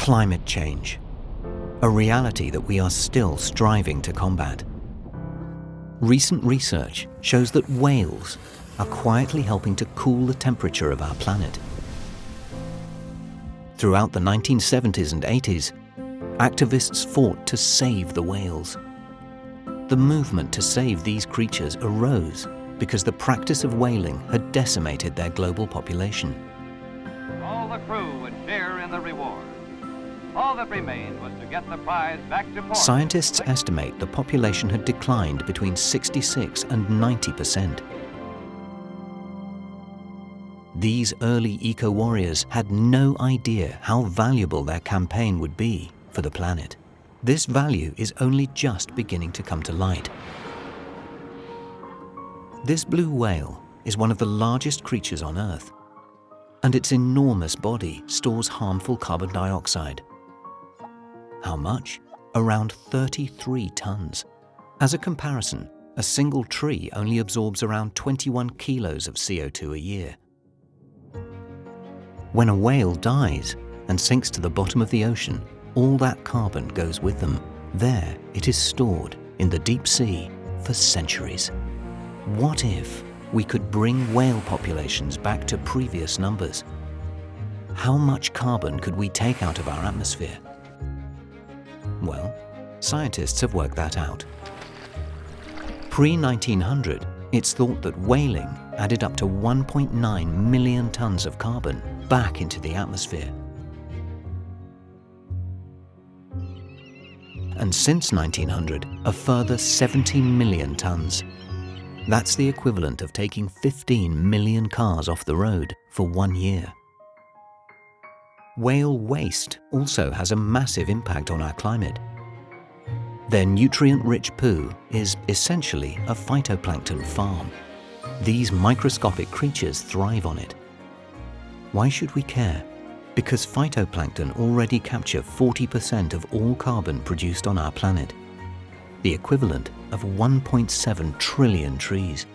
Climate change, a reality that we are still striving to combat. Recent research shows that whales are quietly helping to cool the temperature of our planet. Throughout the 1970s and 80s, activists fought to save the whales. The movement to save these creatures arose because the practice of whaling had decimated their global population. All the crew would share in the reward. All that remained was to get the prize back to port. Scientists estimate the population had declined between 66 and 90%. These early eco-warriors had no idea how valuable their campaign would be for the planet. This value is only just beginning to come to light. This blue whale is one of the largest creatures on Earth, and its enormous body stores harmful carbon dioxide. How much? Around 33 tons. As a comparison, a single tree only absorbs around 21 kilos of CO2 a year. When a whale dies and sinks to the bottom of the ocean, all that carbon goes with them. There, it is stored in the deep sea for centuries. What if we could bring whale populations back to previous numbers? How much carbon could we take out of our atmosphere? Well, scientists have worked that out. Pre-1900, it's thought that whaling added up to 1.9 million tons of carbon back into the atmosphere. And since 1900, a further 70 million tons. That's the equivalent of taking 15 million cars off the road for 1 year. Whale waste also has a massive impact on our climate. Their nutrient-rich poo is essentially a phytoplankton farm. These microscopic creatures thrive on it. Why should we care? Because phytoplankton already capture 40% of all carbon produced on our planet, the equivalent of 1.7 trillion trees.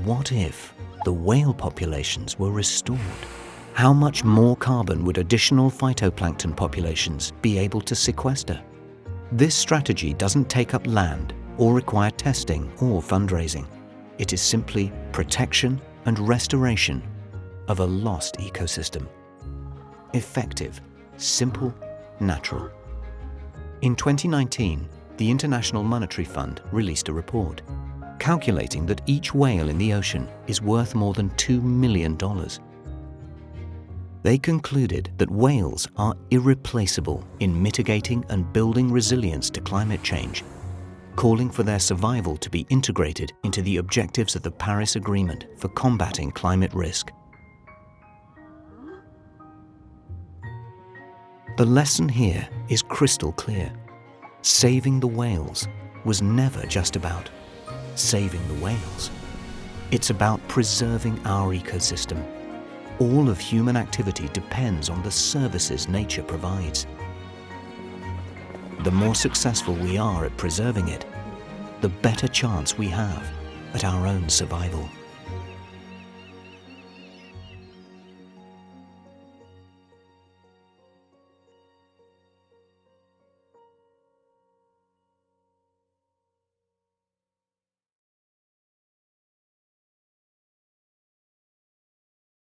What if the whale populations were restored? How much more carbon would additional phytoplankton populations be able to sequester? This strategy doesn't take up land or require testing or fundraising. It is simply protection and restoration of a lost ecosystem. Effective, simple, natural. In 2019, the International Monetary Fund released a report calculating that each whale in the ocean is worth more than $2 million. They concluded that whales are irreplaceable in mitigating and building resilience to climate change, calling for their survival to be integrated into the objectives of the Paris Agreement for combating climate risk. The lesson here is crystal clear. Saving the whales was never just about saving the whales. It's about preserving our ecosystem. All of human activity depends on the services nature provides. The more successful we are at preserving it, the better chance we have at our own survival.